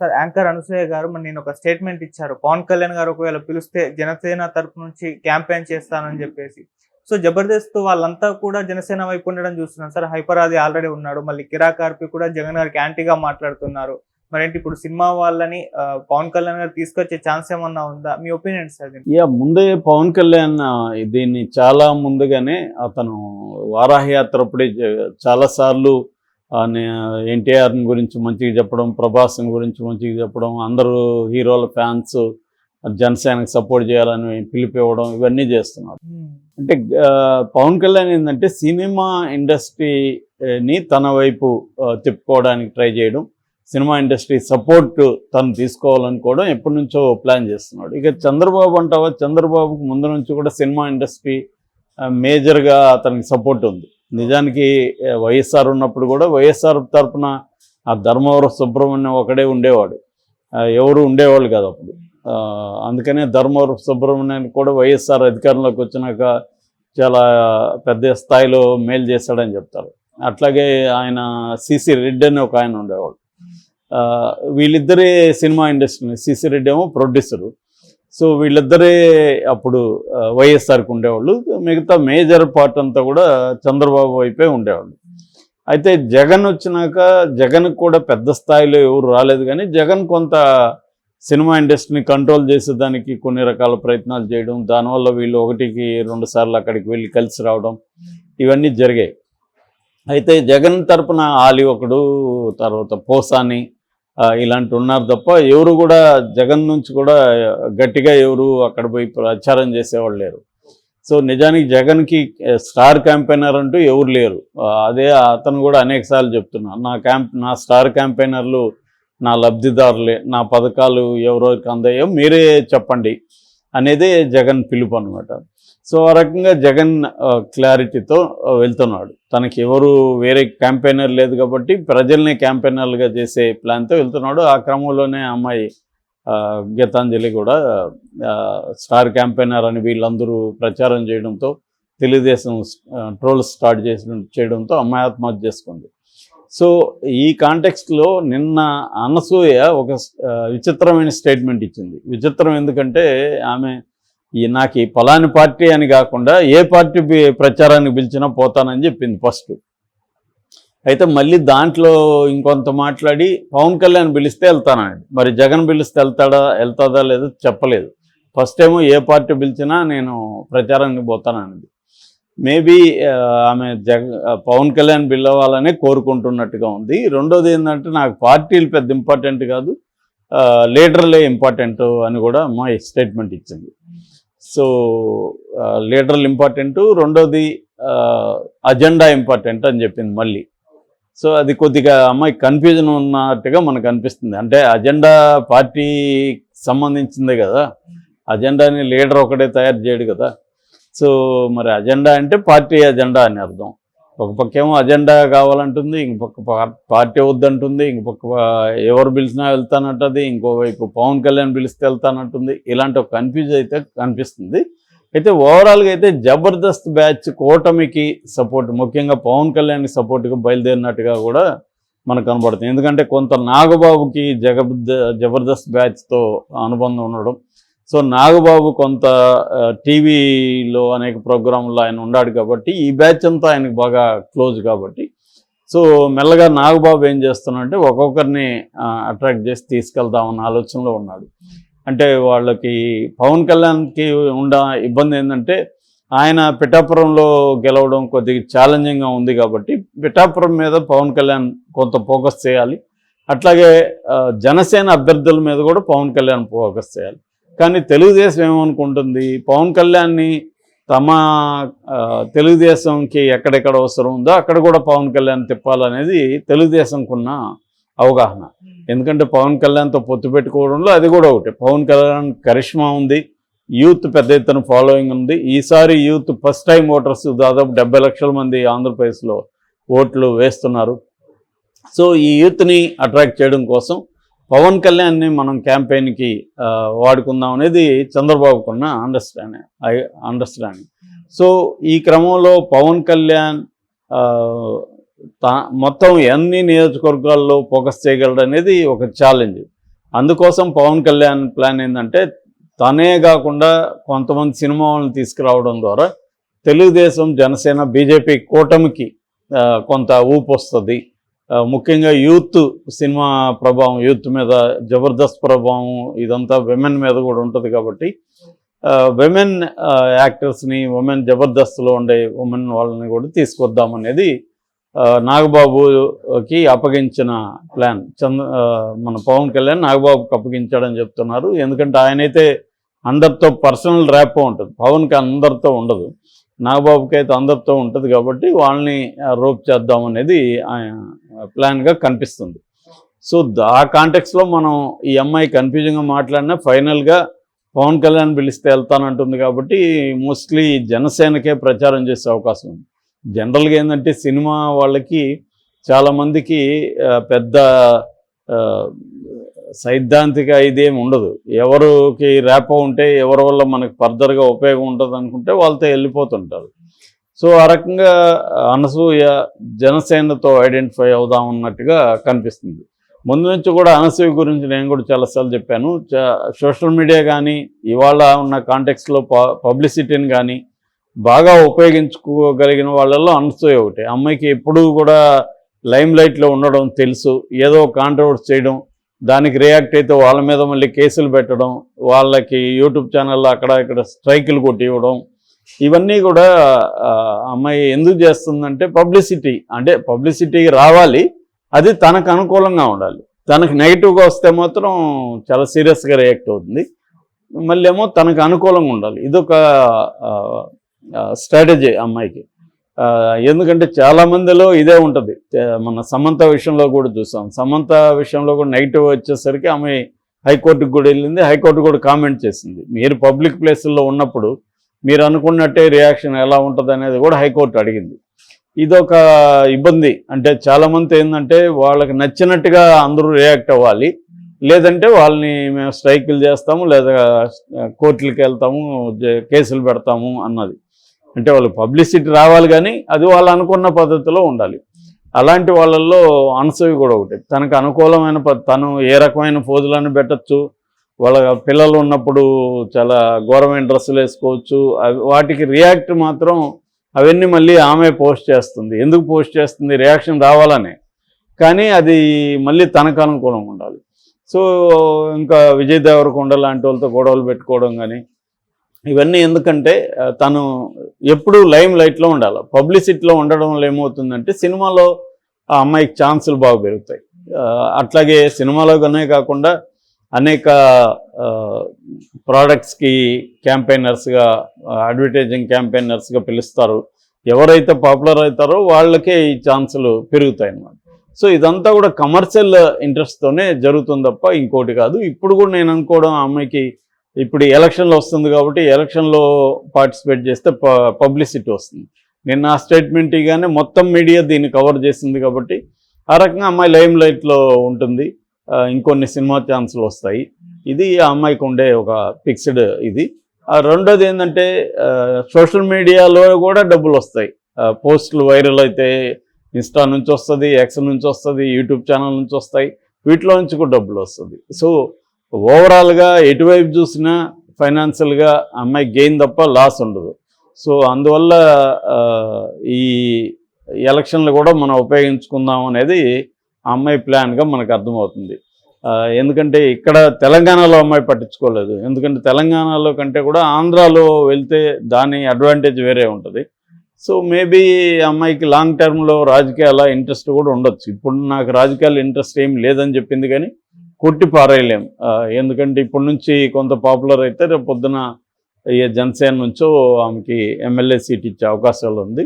Sir anchor Anasuya గారు మరి నేను ఒక స్టేట్మెంట్ ఇచ్చారు. పవన్ కళ్యాణ్ గారు ఒకవేళ పిలిస్తే జనసేన తరపు నుంచి క్యాంపెయిన్ చేస్తానని చెప్పేసి. సో జబర్దస్త్ వాళ్ళంతా కూడా జనసేన వైపు ఉండడం చూస్తున్నాం సార్. హైపర్ ఆది ఆల్రెడీ ఉన్నాడు. మళ్ళీ కిరాక్ ఆర్పి కూడా జగన్ గారికి యాంటీగా మాట్లాడుతున్నారు. మరేంటి ఇప్పుడు సినిమా వాళ్ళని పవన్ కళ్యాణ్ గారు తీసుకొచ్చే ఛాన్స్ ఏమన్నా ఉందా? మీ ఒపీనియన్ సార్? ముందే పవన్ కళ్యాణ్ దీన్ని చాలా ముందుగానే అతను వారాహయాత్ర అప్పుడే చాలాసార్లు ఎన్టీఆర్ గురించి మంచిగా చెప్పడం, ప్రభాస్ గురించి మంచిగా చెప్పడం, అందరూ హీరోల ఫ్యాన్స్ జనసేనకి సపోర్ట్ చేయాలని పిలిపివ్వడం ఇవన్నీ చేస్తున్నారు. అంటే పవన్ కళ్యాణ్ ఏంటంటే సినిమా ఇండస్ట్రీని తన వైపు తిప్పుకోవడానికి ట్రై చేయడం, సినిమా ఇండస్ట్రీ సపోర్ట్ తను తీసుకోవాలనుకోవడం ఎప్పటి నుంచో ప్లాన్ చేస్తున్నాడు. ఇక చంద్రబాబు అంటావా, చంద్రబాబుకు ముందు నుంచి కూడా సినిమా ఇండస్ట్రీ మేజర్గా అతనికి సపోర్ట్ ఉంది. నిజానికి వైఎస్ఆర్ ఉన్నప్పుడు కూడా వైఎస్ఆర్ తరఫున ఆ ధర్మవరం సుబ్రహ్మణ్యం ఒకడే ఉండేవాడు, ఎవరు ఉండేవాళ్ళు కాదు అప్పుడు. అందుకనే ధర్మవరం సుబ్రహ్మణ్యానికి కూడా వైఎస్ఆర్ అధికారంలోకి వచ్చినాక చాలా పెద్ద స్థాయిలో మేలు చేశాడని చెప్తారు. అట్లాగే ఆయన సిసి రెడ్డి అని ఒక ఆయన ఉండేవాడు. వీళ్ళిద్దరే సినిమా ఇండస్ట్రీ, సిసి రెడ్డి ఏమో ప్రొడ్యూసరు. సో వీళ్ళిద్దరే అప్పుడు వైఎస్ఆర్కి ఉండేవాళ్ళు. మిగతా మేజర్ పార్ట్ అంతా కూడా చంద్రబాబు వైపే ఉండేవాళ్ళు. అయితే జగన్ వచ్చినాక జగన్కి కూడా పెద్ద స్థాయిలో ఎవరు రాలేదు, కానీ జగన్ కొంత సినిమా ఇండస్ట్రీని కంట్రోల్ చేసేదానికి కొన్ని రకాల ప్రయత్నాలు చేయడం, దానివల్ల వీళ్ళు 1-2 సార్లు అక్కడికి వెళ్ళి కలిసి రావడం ఇవన్నీ జరిగాయి. అయితే జగన్ తరపున ఆలి ఒకడు, తర్వాత పోసాని ఇలాంటి ఉన్నారు తప్ప ఎవరు కూడా జగన్ నుంచి కూడా గట్టిగా ఎవరు అక్కడ పోయి ప్రచారం చేసేవాళ్ళు లేరు. సో నిజానికి జగన్కి స్టార్ క్యాంపెయినర్ అంటూ ఎవరు లేరు. అదే అతను కూడా అనేక సార్లు చెప్తున్నా, నా స్టార్ క్యాంపెయినర్లు నా లబ్ధిదారులే, నా పథకాలు ఎవరెవరికి అందాయో మీరే చెప్పండి అనేదే జగన్ పిలుపు అనమాట. సో ఆ రకంగా జగన్ క్లారిటీతో వెళ్తున్నాడు. తనకి ఎవరు వేరే క్యాంపెయినర్ లేదు కాబట్టి ప్రజల్ని క్యాంపెయినర్లుగా చేసే ప్లాన్తో వెళ్తున్నాడు. ఆ క్రమంలోనే అమ్మాయి గీతాంజలి కూడా స్టార్ క్యాంపెయినర్ అని వీళ్ళందరూ ప్రచారం చేయడంతో, తెలుగుదేశం ట్రోల్స్ స్టార్ట్ చేయడంతో అమ్మాయి ఆత్మహత్య చేసుకుంది. సో ఈ కాంటెక్స్ట్లో నిన్న అనసూయ ఒక విచిత్రమైన స్టేట్మెంట్ ఇచ్చింది. విచిత్రం ఎందుకంటే ఆమె నాకు ఈ పలాని పార్టీ అని కాకుండా ఏ పార్టీ ప్రచారానికి పిలిచినా పోతానని చెప్పింది ఫస్ట్. అయితే మళ్ళీ దాంట్లో ఇంకొంత మాట్లాడి పవన్ కళ్యాణ్ పిలిస్తే వెళ్తానండి. మరి జగన్ పిలిస్తే వెళ్తాదా లేదో చెప్పలేదు. ఫస్ట్ ఏమో ఏ పార్టీ పిలిచినా నేను ప్రచారానికి పోతానన్నది. మేబీ ఆమె పవన్ కళ్యాణ్ పిలవాలనే కోరుకుంటున్నట్టుగా ఉంది. రెండోది ఏంటంటే నాకు పార్టీలు పెద్ద ఇంపార్టెంట్ కాదు, లీడర్లే ఇంపార్టెంట్ అని కూడా మా స్టేట్మెంట్ ఇచ్చింది. సో లీడర్లు ఇంపార్టెంట్, రెండోది అజెండా ఇంపార్టెంట్ అని చెప్పింది మళ్ళీ. సో అది కొద్దిగా అమ్మాయి కన్ఫ్యూజన్ ఉన్నట్టుగా మనకు అనిపిస్తుంది. అంటే అజెండా పార్టీకి సంబంధించిందే కదా, అజెండాని లీడర్ ఒకటే తయారు చేయడు కదా. సో మరి అజెండా అంటే పార్టీ అజెండా అని అర్థం. ఒక పక్కేమో అజెండా కావాలంటుంది, ఇంకొక పార్టీ వద్దంటుంది, ఇంకొక ఎవరు పిలిచినా వెళ్తానంటుంది, ఇంకోవైపు పవన్ కళ్యాణ్ పిలిస్తే వెళ్తానంటుంది. ఇలాంటి ఒక కన్ఫ్యూజ్ అయితే కనిపిస్తుంది. అయితే ఓవరాల్గా అయితే జబర్దస్త్ బ్యాచ్ కూటమికి సపోర్ట్, ముఖ్యంగా పవన్ కళ్యాణ్కి సపోర్ట్గా బయలుదేరినట్టుగా కూడా మనకు కనబడుతుంది. ఎందుకంటే కొంత నాగబాబుకి జబర్దస్త్ బ్యాచ్తో అనుబంధం ఉండడం. సో నాగబాబు కొంత టీవీలో అనేక ప్రోగ్రాంలో ఆయన ఉన్నాడు కాబట్టి ఈ బ్యాచ్ అంతా ఆయనకు బాగా క్లోజ్ కాబట్టి, సో మెల్లగా నాగబాబు ఏం చేస్తున్నాడంటే ఒక్కొక్కరిని అట్రాక్ట్ చేసి తీసుకెళ్తామన్న ఆలోచనలో ఉన్నాడు. అంటే వాళ్ళకి పవన్ కళ్యాణ్కి ఉన్న ఇబ్బంది ఏంటంటే ఆయన పిఠాపురంలో గెలవడం కొద్దిగా ఛాలెంజింగ్గా ఉంది కాబట్టి పిఠాపురం మీద పవన్ కళ్యాణ్ కొంత ఫోకస్ చేయాలి. అట్లాగే జనసేన అభ్యర్థుల మీద కూడా పవన్ కళ్యాణ్ ఫోకస్ చేయాలి. కానీ తెలుగుదేశం ఏమనుకుంటుంది, పవన్ కళ్యాణ్ని తమ తెలుగుదేశంకి ఎక్కడెక్కడ అవసరం ఉందో అక్కడ కూడా పవన్ కళ్యాణ్ తిప్పాలనేది తెలుగుదేశంకున్న అవగాహన. ఎందుకంటే పవన్ కళ్యాణ్తో పొత్తు పెట్టుకోవడంలో అది కూడా ఒకటి. పవన్ కళ్యాణ్ కరిష్మా ఉంది, యూత్ పెద్ద ఎత్తున ఫాలోయింగ్ ఉంది. ఈసారి యూత్ ఫస్ట్ టైం ఓటర్స్ దాదాపు 70 లక్షల మంది ఆంధ్రప్రదేశ్లో ఓట్లు వేస్తున్నారు. సో ఈ యూత్ని అట్రాక్ట్ చేయడం కోసం పవన్ కళ్యాణ్ని మనం క్యాంపెయిన్కి వాడుకుందాం అనేది చంద్రబాబుకున్న అండర్స్టాండింగ్. సో ఈ క్రమంలో పవన్ కళ్యాణ్ మొత్తం ఎన్ని నియోజకవర్గాల్లో ఫోకస్ చేయగలడు అనేది ఒక ఛాలెంజ్. అందుకోసం పవన్ కళ్యాణ్ ప్లాన్ ఏంటంటే తనే కాకుండా కొంతమంది సినిమా వాళ్ళని తీసుకురావడం ద్వారా తెలుగుదేశం, జనసేన, బీజేపీ కూటమికి కొంత ఊపు వస్తుంది. ముఖ్యంగా యూత్ సినిమా ప్రభావం, యూత్ మీద జబర్దస్త్ ప్రభావం ఇదంతా విమెన్ మీద కూడా ఉంటుంది కాబట్టి విమెన్ యాక్టర్స్ని, విమెన్ జబర్దస్త్లో ఉండే విమెన్ వాళ్ళని కూడా తీసుకొద్దామనేది నాగబాబుకి అప్పగించిన ప్లాన్. మన పవన్ కళ్యాణ్ నాగబాబుకి అప్పగించాడని చెప్తున్నారు. ఎందుకంటే ఆయనైతే అందరితో పర్సనల్ ర్యాప్ ఉంటుంది, పవన్కి అందరితో ఉండదు, నాగబాబుకి అయితే అందరితో ఉంటుంది కాబట్టి వాళ్ళని రోప్ చేద్దామనేది ప్లాన్గా కనిపిస్తుంది. సో ఆ కాంటెక్స్లో మనం ఈ అమ్మాయి కన్ఫ్యూజింగ్గా మాట్లాడినా ఫైనల్గా పవన్ కళ్యాణ్ పిలిస్తే వెళ్తానంటుంది కాబట్టి మోస్ట్లీ జనసేనకే ప్రచారం చేసే అవకాశం ఉంది. జనరల్గా ఏంటంటే సినిమా వాళ్ళకి చాలామందికి పెద్ద సైద్ధాంతిక ఇదేమి ఉండదు. ఎవరికి ర్యాపో ఉంటే ఎవరి వల్ల మనకు ఫర్దర్గా ఉపయోగం ఉంటుంది అనుకుంటే వాళ్ళతో వెళ్ళిపోతుంటారు. సో ఆ రకంగా అనసూయ జనసేనతో ఐడెంటిఫై అవుదాం అన్నట్టుగా కనిపిస్తుంది. ముందు నుంచి కూడా అనసూయ గురించి నేను కూడా చాలాసార్లు చెప్పాను. సోషల్ మీడియా కానీ ఇవాళ ఉన్న కాంటెక్స్లో పబ్లిసిటీని కానీ బాగా ఉపయోగించుకోగలిగిన వాళ్ళల్లో అనసూయ ఒకటి. అమ్మాయికి ఎప్పుడూ కూడా లైమ్ లైట్లో ఉండడం తెలుసు. ఏదో కాంట్రవర్సీ చేయడం, దానికి రియాక్ట్ అయితే వాళ్ళ మీద మళ్ళీ కేసులు పెట్టడం, వాళ్ళకి యూట్యూబ్ ఛానల్లో అక్కడ ఇక్కడ స్ట్రైకులు కొట్టి ఇవ్వడం, ఇవన్నీ కూడా అమ్మాయి ఎందుకు చేస్తుందంటే పబ్లిసిటీ. అంటే పబ్లిసిటీకి రావాలి, అది తనకు అనుకూలంగా ఉండాలి. తనకు నెగిటివ్గా వస్తే మాత్రం చాలా సీరియస్గా రియాక్ట్ అవుతుంది. మళ్ళీ ఏమో తనకు అనుకూలంగా ఉండాలి. ఇదొక స్ట్రాటజీ అమ్మాయికి. ఎందుకంటే చాలామందిలో ఇదే ఉంటుంది. మన సమంత విషయంలో కూడా చూసాం. సమంత విషయంలో కూడా నెగిటివ్ వచ్చేసరికి ఆమె హైకోర్టుకు కూడా వెళ్ళింది. హైకోర్టు కూడా కామెంట్ చేసింది, మీరు పబ్లిక్ ప్లేసుల్లో ఉన్నప్పుడు మీరు అనుకున్నట్టే రియాక్షన్ ఎలా ఉంటుంది అనేది కూడా హైకోర్టు అడిగింది. ఇదొక ఇబ్బంది. అంటే చాలామంది ఏంటంటే వాళ్ళకి నచ్చినట్టుగా అందరూ రియాక్ట్ అవ్వాలి, లేదంటే వాళ్ళని మేము స్ట్రైకులు చేస్తాము లేదా కోర్టులకు వెళ్తాము, కేసులు పెడతాము అన్నది. అంటే వాళ్ళకి పబ్లిసిటీ రావాలి కానీ అది వాళ్ళు అనుకున్న పద్ధతిలో ఉండాలి. అలాంటి వాళ్ళల్లో అనసూయ కూడా ఒకటి. తనకు అనుకూలమైన తను ఏ రకమైన పోజులను పెట్టచ్చు, వాళ్ళ పిల్లలు ఉన్నప్పుడు చాలా ఘోరమైన డ్రెస్సులు వేసుకోవచ్చు, వాటికి రియాక్ట్ మాత్రం అవన్నీ మళ్ళీ ఆమె పోస్ట్ చేస్తుంది. ఎందుకు పోస్ట్ చేస్తుంది? రియాక్షన్ రావాలనే, కానీ అది మళ్ళీ తనకు అనుకూలంగా ఉండాలి. సో ఇంకా విజయ్ దేవరకొండ లాంటి వాళ్ళతో గొడవలు పెట్టుకోవడం కానీ ఇవన్నీ ఎందుకంటే తను ఎప్పుడూ లైమ్ లైట్లో ఉండాలి. పబ్లిసిటీలో ఉండడం వల్ల ఏమవుతుందంటే సినిమాలో ఆ అమ్మాయికి ఛాన్సులు బాగా పెరుగుతాయి. అట్లాగే సినిమాలోనే కాకుండా అనేక ప్రోడక్ట్స్కి క్యాంపెయినర్స్గా, అడ్వర్టైజింగ్ క్యాంపెయినర్స్గా పిలుస్తారు. ఎవరైతే పాపులర్ అవుతారో వాళ్ళకే ఈ ఛాన్సులు పెరుగుతాయి అన్నమాట. సో ఇదంతా కూడా కమర్షియల్ ఇంట్రెస్ట్తోనే జరుగుతుంది తప్ప ఇంకోటి కాదు. ఇప్పుడు కూడా నేను అనుకోవడం ఆ అమ్మాయికి ఇప్పుడు ఎలక్షన్లో వస్తుంది కాబట్టి ఎలక్షన్లో పార్టిసిపేట్ చేస్తే పబ్లిసిటీ వస్తుంది. నిన్న ఆ స్టేట్మెంట్ ఇగానే మొత్తం మీడియా దీన్ని కవర్ చేసింది కాబట్టి ఆ రకంగా అమ్మాయి లైమ్ లైట్లో ఉంటుంది. ఇంకొన్ని సినిమా ఛాన్సులు వస్తాయి. ఇది ఆ అమ్మాయికి ఉండే ఒక ఫిక్స్డ్ ఇది. రెండోది ఏంటంటే సోషల్ మీడియాలో కూడా డబ్బులు వస్తాయి. పోస్టులు వైరల్ అయితే ఇన్స్టా నుంచి వస్తుంది, ఎక్స్ నుంచి వస్తుంది, యూట్యూబ్ ఛానల్ నుంచి వస్తాయి, వీటిలో నుంచి కూడా డబ్బులు వస్తుంది. సో ఓవరాల్గా ఎటువైపు చూసినా ఫైనాన్షియల్గా అమ్మాయి గెయిన్ తప్ప లాస్ ఉండదు. సో అందువల్ల ఈ ఎలక్షన్లు కూడా మనం ఉపయోగించుకుందాం అనేది ఆ అమ్మాయి ప్లాన్గా మనకు అర్థమవుతుంది. ఎందుకంటే ఇక్కడ తెలంగాణలో అమ్మాయి పట్టించుకోలేదు. ఎందుకంటే తెలంగాణలో కంటే కూడా ఆంధ్రాలో వెళ్తే దాని అడ్వాంటేజ్ వేరే ఉంటుంది. సో మేబీ అమ్మాయికి లాంగ్ టర్మ్లో రాజకీయాల ఇంట్రెస్ట్ కూడా ఉండొచ్చు. ఇప్పుడు నాకు రాజకీయాలు ఇంట్రెస్ట్ ఏం లేదని చెప్పింది కానీ కొట్టి పారేయలేం. ఎందుకంటే ఇప్పటి నుంచి కొంత పాపులర్ అయితే రేపు పొద్దున ఏ జనసేన నుంచో ఆమెకి ఎమ్మెల్యే సీట్ ఇచ్చే అవకాశాలు ఉంది.